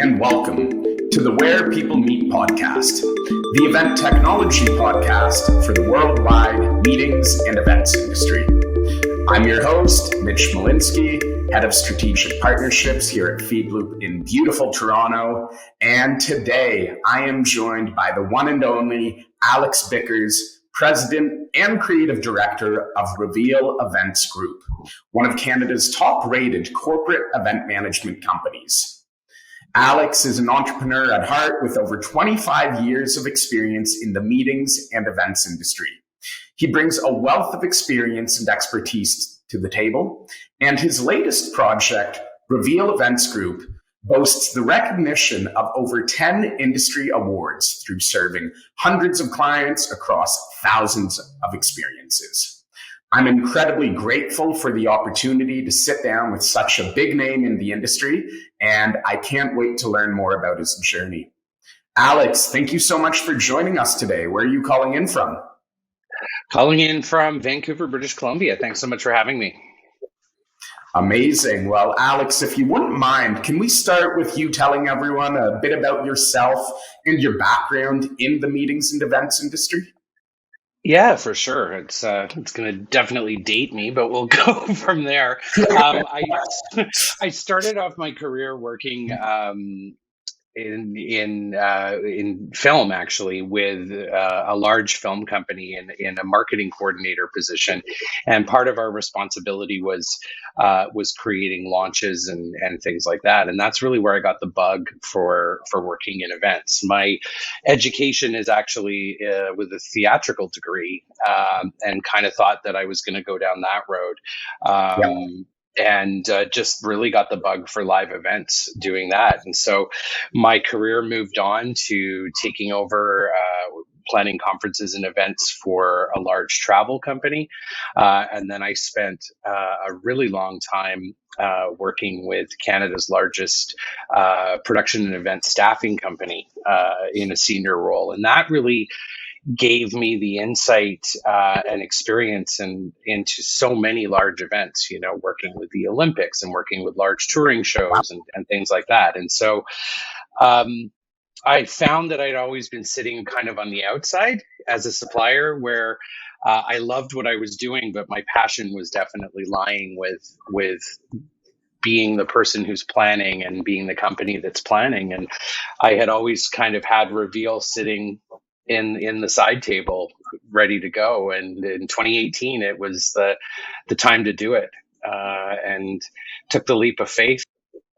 and welcome to the Where People Meet podcast, the event technology podcast for the worldwide meetings and events industry. I'm your host, Mitch Malinsky, Head of Strategic Partnerships here at Feedloop in beautiful Toronto. And today I am joined by the one and only Alex Bickers, President and Creative Director of Reveal Events Group, one of Canada's top-rated corporate event management companies. Alex is an entrepreneur at heart with over 25 years of experience in the meetings and events industry. He brings a wealth of experience and expertise to the table, and his latest project, Reveal Events Group, boasts the recognition of over 10 industry awards through serving hundreds of clients across thousands of experiences. I'm incredibly grateful for the opportunity to sit down with such a big name in the industry, and I can't wait to learn more about his journey. Alex, thank you so much for joining us today. Where are you calling in from? Calling in from Vancouver, British Columbia. Thanks so much for having me. Amazing. Well, Alex, if you wouldn't mind, can we start with you telling everyone a bit about yourself and your background in the meetings and events industry? Yeah, for sure. It's going to definitely date me, but we'll go from there. I started off my career working in film, actually, with a large film company in a marketing coordinator position, and part of our responsibility was creating launches and things like that, and that's really where I got the bug for working in events. My education is actually with a theatrical degree, and kind of thought that I was going to go down that road. And just really got the bug for live events doing that. And so my career moved on to taking over planning conferences and events for a large travel company. And then I spent a really long time working with Canada's largest production and event staffing company in a senior role. And that really gave me the insight and experience into so many large events, working with the Olympics and working with large touring shows and things like that. And so I found that I'd always been sitting kind of on the outside as a supplier where I loved what I was doing, but my passion was definitely lying with being the person who's planning and being the company that's planning. And I had always kind of had Reveal sitting in the side table ready to go, and in 2018 it was the time to do it, and took the leap of faith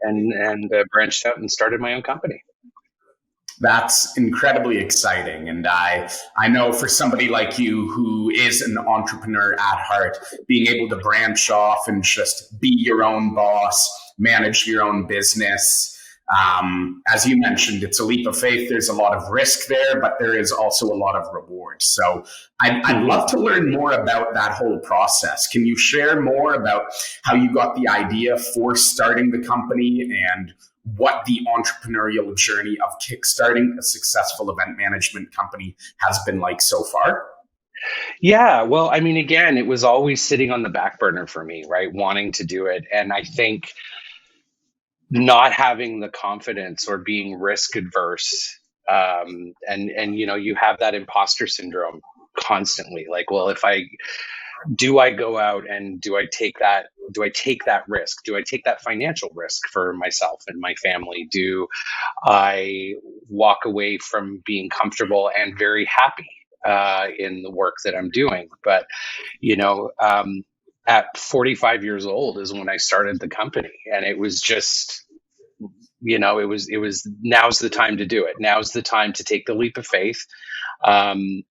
and branched out and started my own company. That's incredibly exciting, and I know for somebody like you who is an entrepreneur at heart, being able to branch off and just be your own boss, manage your own business, as you mentioned, it's a leap of faith. There's a lot of risk there, but there is also a lot of reward. So I'd love to learn more about that whole process. Can you share more about how you got the idea for starting the company and what the entrepreneurial journey of kickstarting a successful event management company has been like so far? Yeah, well, I mean, again, it was always sitting on the back burner for me, right? Wanting to do it. And I think not having the confidence or being risk adverse, and you have that imposter syndrome constantly. Like, well, if I go out and do I take that risk? Do I take that financial risk for myself and my family? Do I walk away from being comfortable and very happy in the work that I'm doing? But at 45 years old is when I started the company, and it was just, it was now's the time to do it. Now's the time to take the leap of faith, and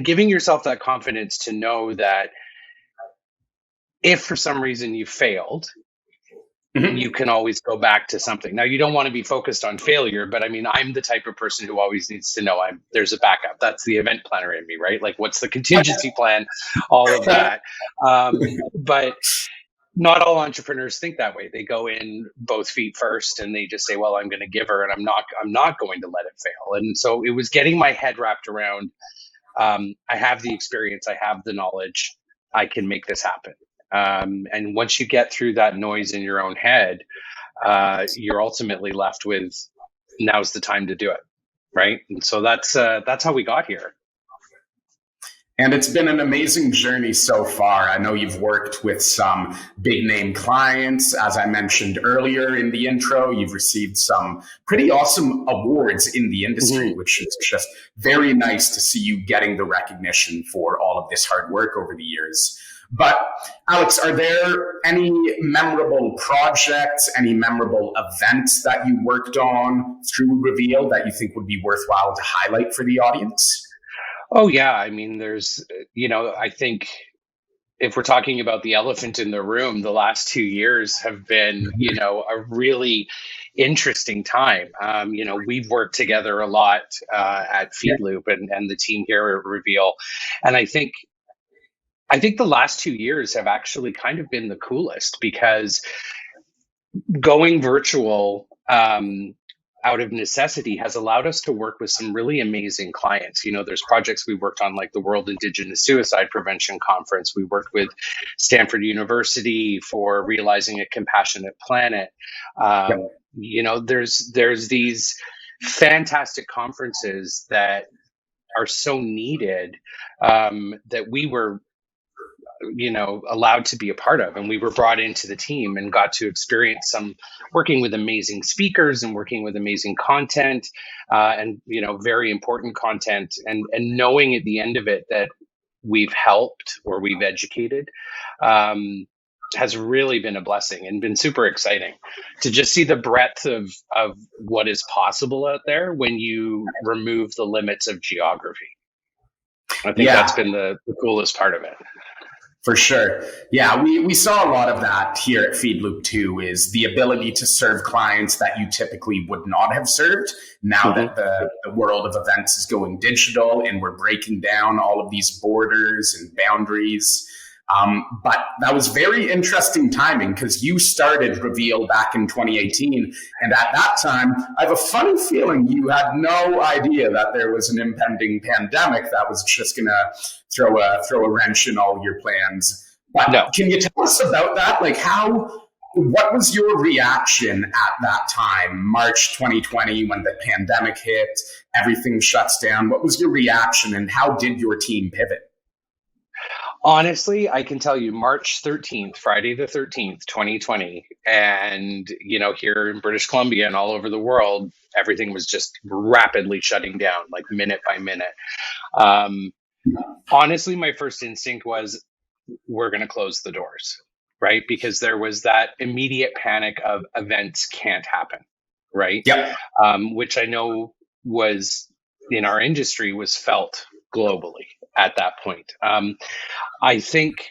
giving yourself that confidence to know that if for some reason you failed, you can always go back to something. Now, you don't want to be focused on failure, but I mean, I'm the type of person who always needs to know there's a backup. That's the event planner in me, right? Like, what's the contingency plan? All of that. But not all entrepreneurs think that way. They go in both feet first, and they just say, well, I'm going to give her, and I'm not going to let it fail. And so it was getting my head wrapped around, I have the experience, I have the knowledge, I can make this happen. And once you get through that noise in your own head, you're ultimately left with now's the time to do it, right? And so that's how we got here. And it's been an amazing journey so far. I know you've worked with some big name clients. As I mentioned earlier in the intro, you've received some pretty awesome awards in the industry, which is just very nice to see you getting the recognition for all of this hard work over the years. But Alex, are there any memorable projects, any memorable events that you worked on through Reveal that you think would be worthwhile to highlight for the audience? Oh yeah, I mean, there's, I think if we're talking about the elephant in the room, the last 2 years have been, a really interesting time. We've worked together a lot at FeedLoop and the team here at Reveal, and I think the last 2 years have actually kind of been the coolest because going virtual out of necessity has allowed us to work with some really amazing clients. There's projects we worked on like the World Indigenous Suicide Prevention Conference. We worked with Stanford University for realizing a compassionate planet. There's these fantastic conferences that are so needed that we were allowed to be a part of, and we were brought into the team and got to experience some working with amazing speakers and working with amazing content and very important content, and knowing at the end of it that we've helped or we've educated has really been a blessing and been super exciting to just see the breadth of what is possible out there when you remove the limits of geography. I think that's been the coolest part of it. For sure. Yeah, we saw a lot of that here at FeedLoop too, is the ability to serve clients that you typically would not have served now that the world of events is going digital and we're breaking down all of these borders and boundaries. But that was very interesting timing because you started Reveal back in 2018. And at that time, I have a funny feeling you had no idea that there was an impending pandemic that was just going to throw a wrench in all your plans. But Can you tell us about that? Like what was your reaction at that time, March 2020, when the pandemic hit, everything shuts down? What was your reaction and how did your team pivot? Honestly, I can tell you March 13th, Friday the 13th, 2020, and, here in British Columbia and all over the world, everything was just rapidly shutting down, like minute by minute. Honestly, my first instinct was, we're going to close the doors, right? Because there was that immediate panic of events can't happen, right? Yep. Which I know was, in our industry, was felt globally at that point. I think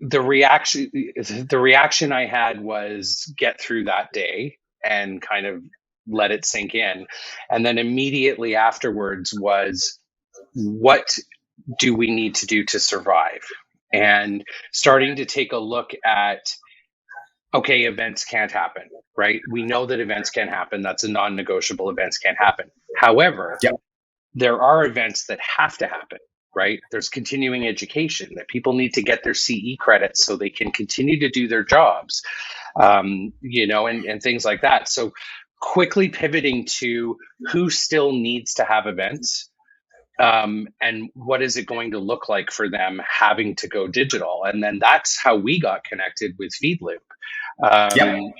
the reaction I had was get through that day and kind of let it sink in. And then immediately afterwards was, what do we need to do to survive? And starting to take a look at, okay, events can't happen, right? We know that events can happen. That's a non-negotiable. Events can't happen. However, there are events that have to happen, right? There's continuing education that people need to get their CE credits so they can continue to do their jobs, and things like that. So quickly pivoting to who still needs to have events, and what is it going to look like for them having to go digital? And then that's how we got connected with FeedLoop. And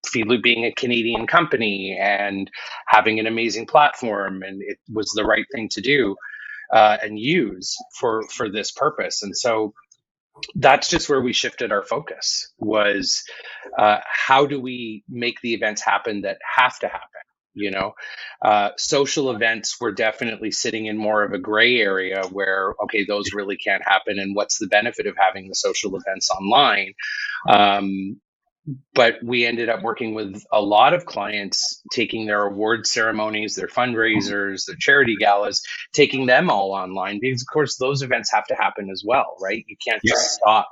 FeedLoop being a Canadian company and having an amazing platform, and it was the right thing to do and use for this purpose. And so that's just where we shifted our focus, was how do we make the events happen that have to happen? Social events were definitely sitting in more of a gray area where, okay, those really can't happen. And what's the benefit of having the social events online? But we ended up working with a lot of clients, taking their award ceremonies, their fundraisers, their charity galas, taking them all online, because of course those events have to happen as well, right? You can't just stop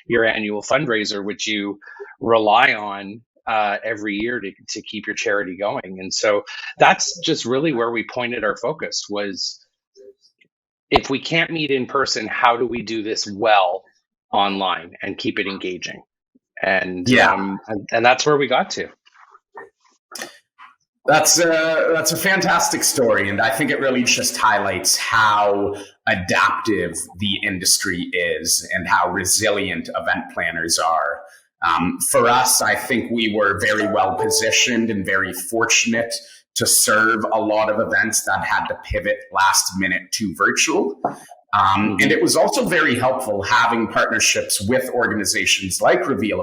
your annual fundraiser, which you rely on every year to keep your charity going. And so that's just really where we pointed our focus, was if we can't meet in person, how do we do this well online and keep it engaging? And and that's where we got to. That's a fantastic story, and I think it really just highlights how adaptive the industry is and how resilient event planners are. For us, I think we were very well positioned and very fortunate to serve a lot of events that had to pivot last minute to virtual. And it was also very helpful having partnerships with organizations like Reveal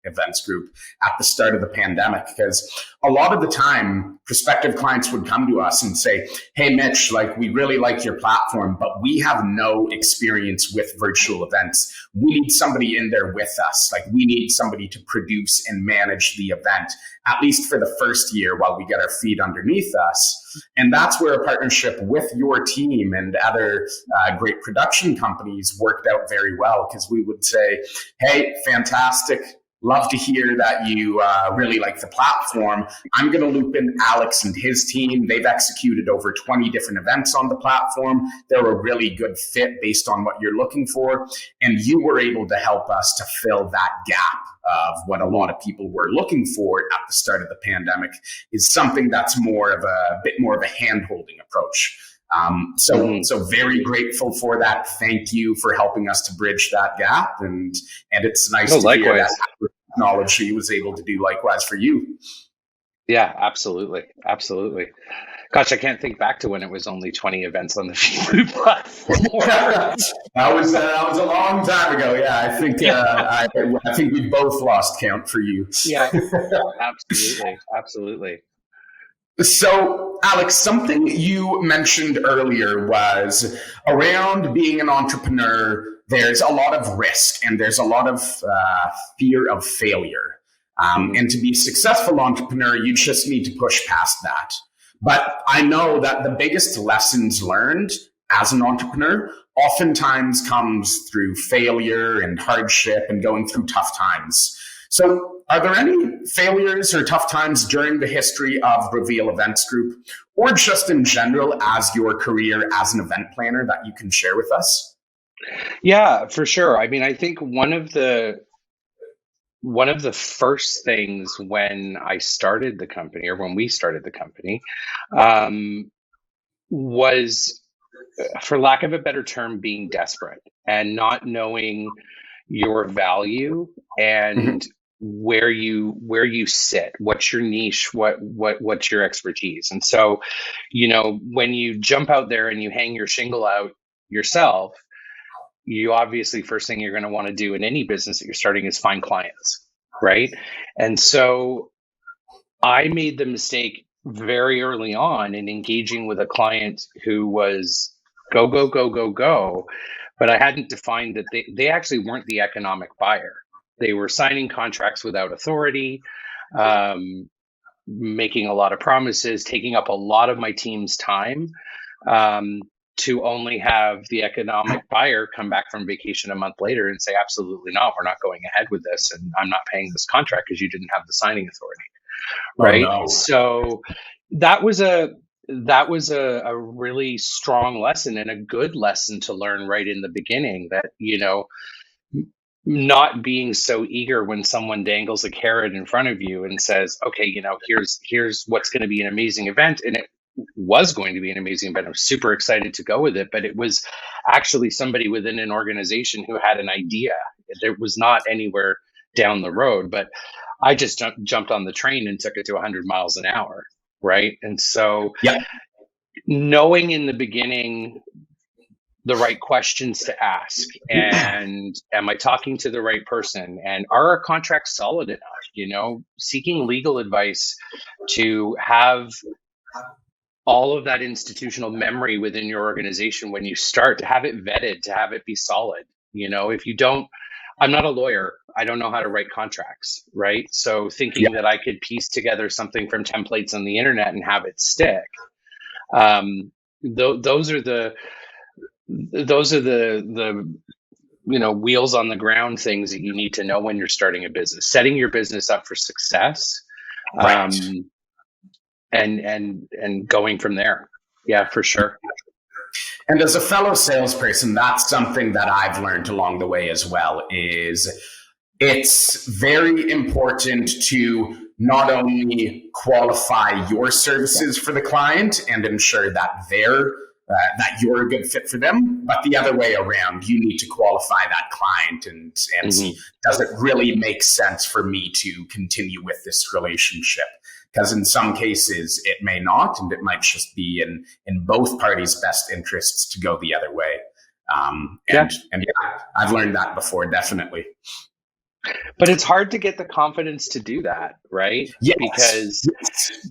Events Group at the start of the pandemic, because a lot of the time prospective clients would come to us and say, hey Mitch, like, we really like your platform, but we have no experience with virtual events. We need somebody in there with us. Like, we need somebody to produce and manage the event, at least for the first year while we get our feet underneath us. And that's where a partnership with your team and other great production companies worked out very well, because we would say, hey, fantastic. Love to hear that you really like the platform. I'm going to loop in Alex and his team. They've executed over 20 different events on the platform. They're a really good fit based on what you're looking for. And you were able to help us to fill that gap of what a lot of people were looking for at the start of the pandemic, is something that's a bit more of a hand-holding approach. So very grateful for that. Thank you for helping us to bridge that gap. And it's nice to hear that technology was able to do likewise for you. Yeah, absolutely. Absolutely. Gosh, I can't think back to when it was only 20 events on the Feedfood platform. that was a long time ago. Yeah, I think we both lost count for you. Yeah, absolutely. Absolutely. So, Alex, something you mentioned earlier was around being an entrepreneur, there's a lot of risk and there's a lot of fear of failure. And to be a successful entrepreneur, you just need to push past that. But I know that the biggest lessons learned as an entrepreneur oftentimes comes through failure and hardship and going through tough times. So are there any failures or tough times during the history of Reveal Events Group, or just in general as your career as an event planner, that you can share with us? Yeah, for sure. I mean, I think one of the first things when I started the company, or when we started the company, was, for lack of a better term, being desperate and not knowing your value and where you sit, what's your niche, what's your expertise. And so, when you jump out there and you hang your shingle out yourself, you obviously, first thing you're going to want to do in any business that you're starting is find clients, right? And so I made the mistake very early on in engaging with a client who was go, go, go, go, go, but I hadn't defined that they actually weren't the economic buyer. They were signing contracts without authority, making a lot of promises, taking up a lot of my team's time, to only have the economic buyer come back from vacation a month later and say, absolutely not, we're not going ahead with this, and I'm not paying this contract because you didn't have the signing authority. Right. Oh, no. So that was a really strong lesson, and a good lesson to learn right in the beginning, that, not being so eager when someone dangles a carrot in front of you and says, okay, here's what's going to be an amazing event. And it was going to be an amazing event. I'm super excited to go with it, but it was actually somebody within an organization who had an idea. It was not anywhere down the road, but I just jumped on the train and took it to 100 miles an hour. Right. And so knowing in the beginning the right questions to ask, and am I talking to the right person, and are our contracts solid enough, seeking legal advice to have all of that institutional memory within your organization when you start, to have it vetted, to have it be solid. If you don't, I'm not a lawyer. I don't know how to write contracts, right? So thinking that I could piece together something from templates on the internet and have it stick. Those are the wheels on the ground things that you need to know when you're starting a business, setting your business up for success, right. And going from there. Yeah, for sure. And as a fellow salesperson, that's something that I've learned along the way as well, is it's very important to not only qualify your services for the client and ensure that that you're a good fit for them, but the other way around, you need to qualify that client and see, does it really make sense for me to continue with this relationship? Because in some cases it may not, and it might just be in both parties' best interests to go the other way. And yeah, I've learned that before, definitely. But it's hard to get the confidence to do that, right? Yes. Because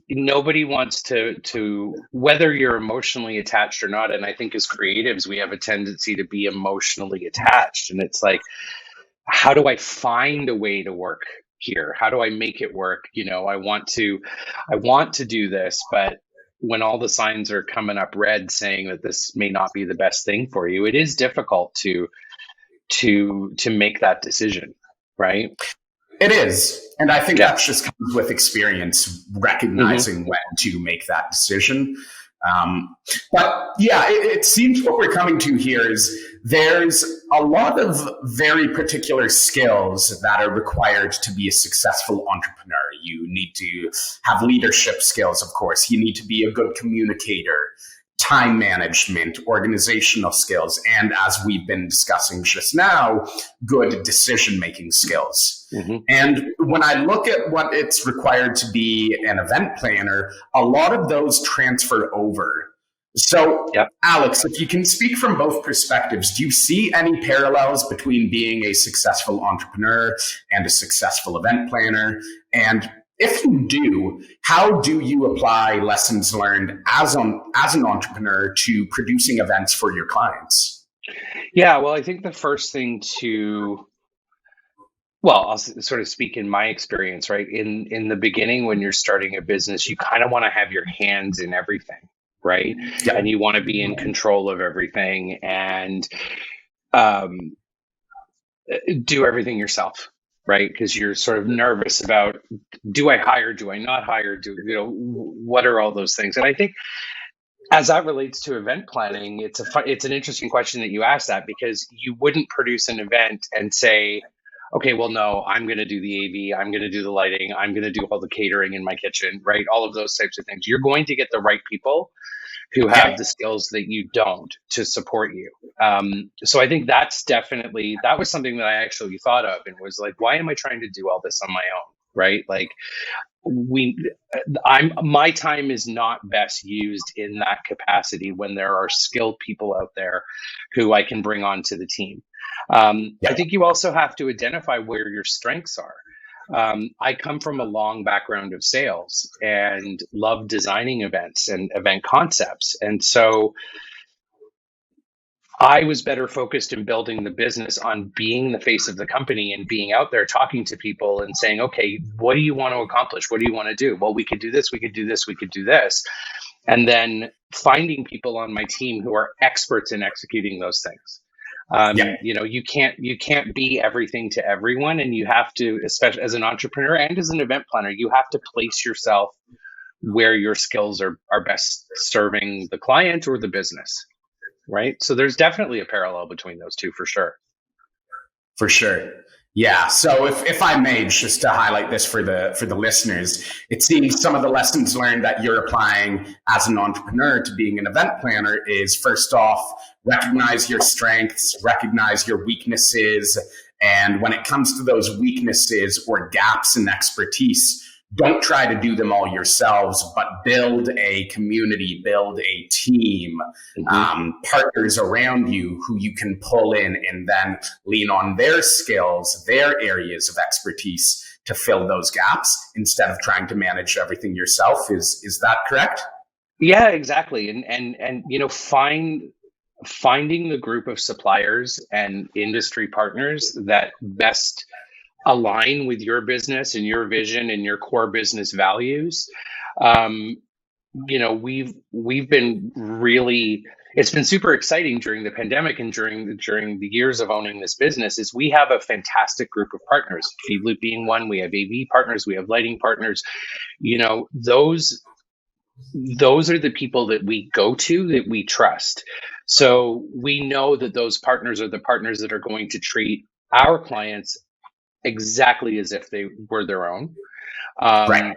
nobody wants to, whether you're emotionally attached or not. And I think as creatives, we have a tendency to be emotionally attached. And it's like, how do I find a way to work here? How do I make it work? I want to do this, but when all the signs are coming up red saying that this may not be the best thing for you, it is difficult to make that decision. Right? It is. And I think that just comes with experience, recognizing when to make that decision. But yeah, it seems what we're coming to here is there's a lot of very particular skills that are required to be a successful entrepreneur. You need to have leadership skills, of course. You need to be a good communicator, time management, organizational skills, and as we've been discussing just now, good decision-making skills. And when I look at what it's required to be an event planner, a lot of those transfer over. So, Alex, if you can speak from both perspectives, do you see any parallels between being a successful entrepreneur and a successful event planner? And if you do, how do you apply lessons learned as an entrepreneur to producing events for your clients? Yeah, well, I think the first thing I'll sort of speak in my experience, right? In the beginning, when you're starting a business, you kind of want to have your hands in everything, right? Yeah. And you want to be in control of everything and do everything yourself. Right? Because you're sort of nervous about, do I hire? Do I not hire? What are all those things? And I think as that relates to event planning, it's an interesting question that you asked that, because you wouldn't produce an event and say, okay, well, no, I'm going to do the AV, I'm going to do the lighting, I'm going to do all the catering in my kitchen, right? All of those types of things. You're going to get the right people who have the skills that you don't to support you. So I think that was something that I actually thought of and was like, why am I trying to do all this on my own? Right? Like my time is not best used in that capacity when there are skilled people out there who I can bring onto the team. I think you also have to identify where your strengths are. I come from a long background of sales and love designing events and event concepts. And so I was better focused in building the business on being the face of the company and being out there talking to people and saying, okay, what do you want to accomplish? What do you want to do? Well, we could do this, we could do this, we could do this. And then finding people on my team who are experts in executing those things. You can't be everything to everyone, and you have to, especially as an entrepreneur and as an event planner, you have to place yourself where your skills are best serving the client or the business, right? So there's definitely a parallel between those two for sure. For sure. Yeah. So if I may, just to highlight this for the listeners, it seems some of the lessons learned that you're applying as an entrepreneur to being an event planner is, first off, recognize your strengths, recognize your weaknesses. And when it comes to those weaknesses or gaps in expertise, don't try to do them all yourselves, but build a community, build a team, partners around you who you can pull in and then lean on their skills, their areas of expertise to fill those gaps instead of trying to manage everything yourself. Is that correct? Yeah, exactly. And finding the group of suppliers and industry partners that best align with your business and your vision and your core business values. We've been really, it's been super exciting during the pandemic and during the years of owning this business is we have a fantastic group of partners, Feedloop being one. We have AV partners, we have lighting partners. Those are the people that we go to, that we trust. So we know that those partners are the partners that are going to treat our clients exactly as if they were their own. Right.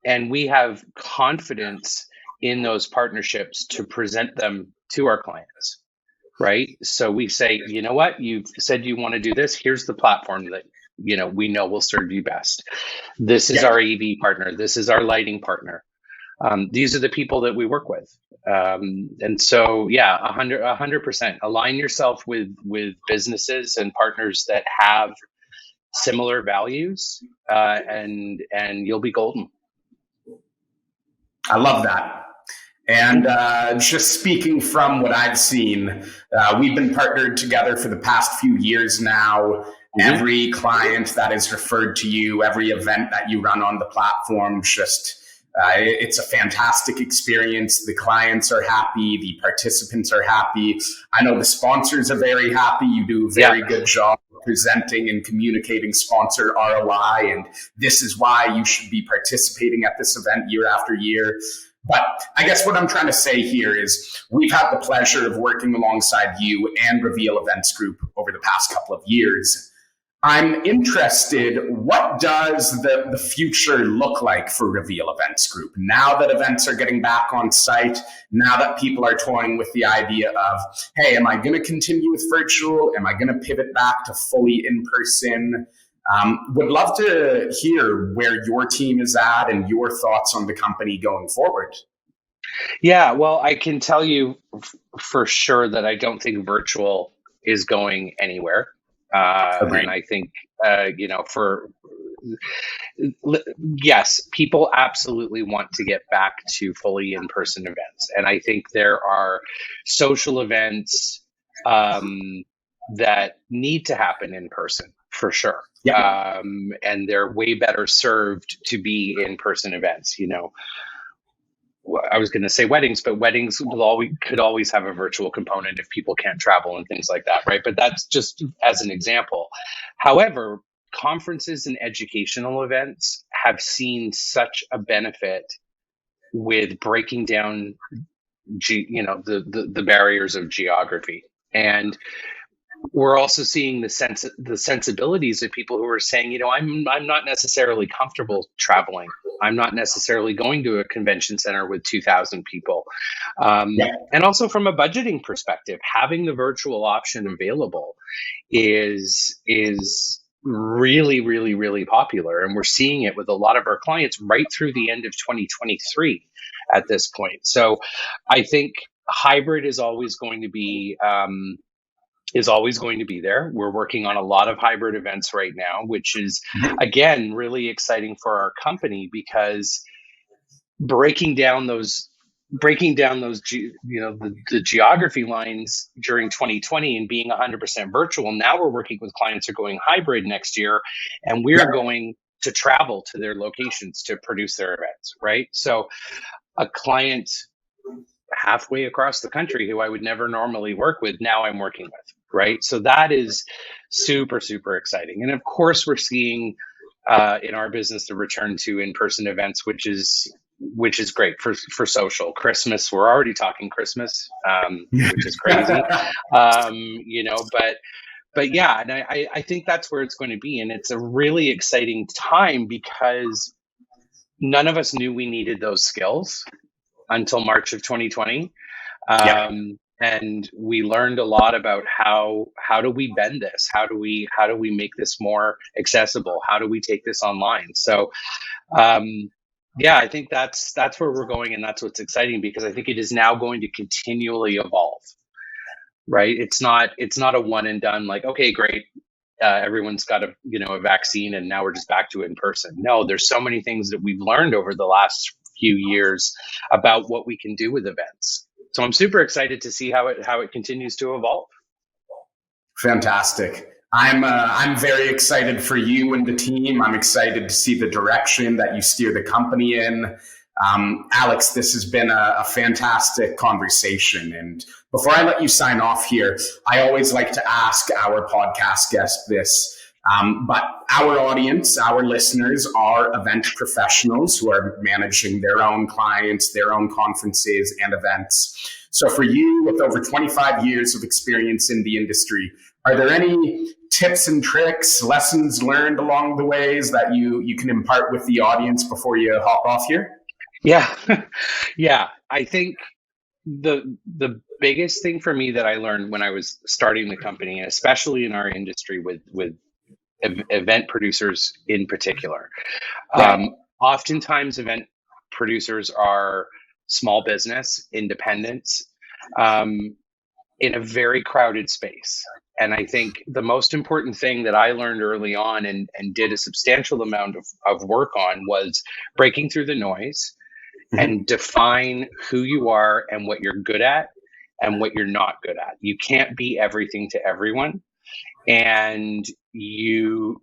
And we have confidence in those partnerships to present them to our clients, right? So we say, you know what, you've said you want to do this. Here's the platform that, we know will serve you best. This is Yeah. our AV partner. This is our lighting partner. These are the people that we work with. And so, yeah, 100%. Align yourself with businesses and partners that have similar values, and you'll be golden. I love that. And just speaking from what I've seen, we've been partnered together for the past few years now. Mm-hmm. Every client that is referred to you, every event that you run on the platform, it's a fantastic experience. The clients are happy. The participants are happy. I know the sponsors are very happy. You do a very good job presenting and communicating sponsor ROI. And this is why you should be participating at this event year after year. But I guess what I'm trying to say here is we've had the pleasure of working alongside you and Reveal Events Group over the past couple of years. I'm interested, what does the future look like for Reveal Events Group? Now that events are getting back on site, now that people are toying with the idea of, hey, am I going to continue with virtual? Am I going to pivot back to fully in-person? Would love to hear where your team is at and your thoughts on the company going forward. Yeah, well, I can tell you for sure that I don't think virtual is going anywhere. And I think, yes, people absolutely want to get back to fully in-person events. And I think there are social events that need to happen in person for sure. Yeah. And they're way better served to be in-person events, I was going to say weddings, but weddings could always have a virtual component if people can't travel and things like that, right? But that's just as an example. However, conferences and educational events have seen such a benefit with breaking down, the barriers of geography. And we're also seeing the sensibilities of people who are saying, I'm not necessarily comfortable traveling. I'm not necessarily going to a convention center with 2,000 people. And also from a budgeting perspective, having the virtual option available is really, really, really popular. And we're seeing it with a lot of our clients right through the end of 2023 at this point. So I think hybrid is always going to be there. We're working on a lot of hybrid events right now, which is, again, really exciting for our company because breaking down those the geography lines during 2020 and being 100% virtual. Now we're working with clients who are going hybrid next year, and we're going to travel to their locations to produce their events, right? So a client halfway across the country who I would never normally work with, now I'm working with, right? So that is super, super exciting. And of course, we're seeing in our business the return to in-person events, which is great for social. Christmas, we're already talking Christmas, which is crazy, but yeah, and I think that's where it's going to be. And it's a really exciting time because none of us knew we needed those skills until March of 2020. And we learned a lot about how do we bend this? How do we make this more accessible? How do we take this online? So, I think that's where we're going, and that's what's exciting because I think it is now going to continually evolve, right? It's not a one and done, like, okay, great. Everyone's got a vaccine and now we're just back to it in person. No, there's so many things that we've learned over the last few years about what we can do with events. So I'm super excited to see how it continues to evolve. Fantastic. I'm very excited for you and the team. I'm excited to see the direction that you steer the company in. Alex, this has been a fantastic conversation. And before I let you sign off here, I always like to ask our podcast guests this. But our audience, our listeners are event professionals who are managing their own clients, their own conferences and events. So for you, with over 25 years of experience in the industry, are there any tips and tricks, lessons learned along the ways that you can impart with the audience before you hop off here? Yeah. Yeah. I think the biggest thing for me that I learned when I was starting the company, especially in our industry with event producers in particular, oftentimes event producers are small business, independents, in a very crowded space. And I think the most important thing that I learned early on and did a substantial amount of work on was breaking through the noise and define who you are and what you're good at and what you're not good at. You can't be everything to everyone. And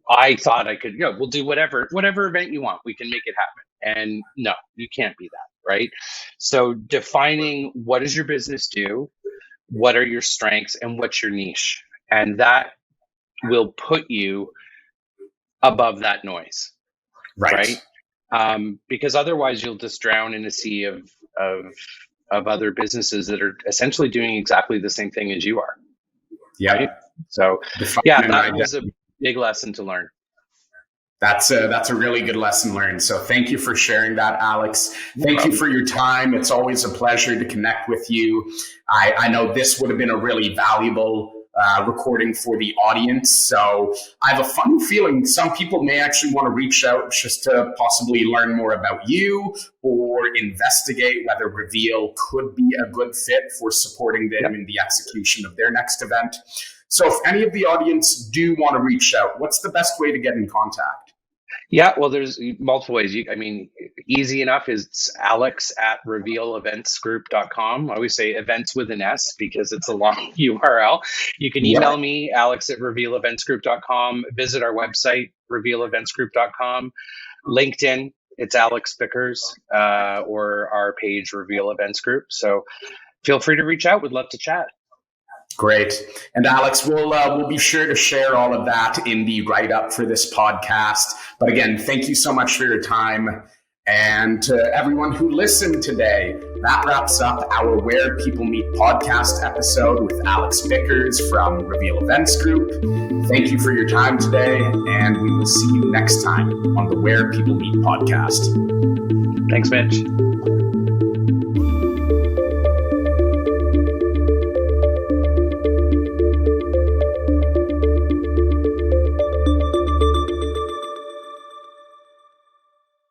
I thought I could, we'll do whatever event you want, we can make it happen. And no, you can't be that, right? So defining what does your business do, what are your strengths, and what's your niche, and that will put you above that noise, right? Because otherwise you'll just drown in a sea of other businesses that are essentially doing exactly the same thing as you are. Yeah. Right? So that was a big lesson to learn. That's a really good lesson learned. So thank you for sharing that, Alex. Thank you for your time. It's always a pleasure to connect with you. I know this would have been a really valuable recording for the audience. So I have a funny feeling some people may actually want to reach out just to possibly learn more about you or investigate whether Reveal could be a good fit for supporting them in the execution of their next event. So if any of the audience do want to reach out, what's the best way to get in contact? Yeah, well, there's multiple ways. Easy enough is Alex at revealeventsgroup.com. I always say events with an S because it's a long URL. You can email me, Alex at revealeventsgroup.com. Visit our website, revealeventsgroup.com. LinkedIn, it's Alex Bickers, or our page, Reveal Events Group. So feel free to reach out. We'd love to chat. Great. And Alex, we'll be sure to share all of that in the write-up for this podcast. But again, thank you so much for your time. And to everyone who listened today, that wraps up our Where People Meet podcast episode with Alex Bickers from Reveal Events Group. Thank you for your time today, and we will see you next time on the Where People Meet podcast. Thanks, Mitch.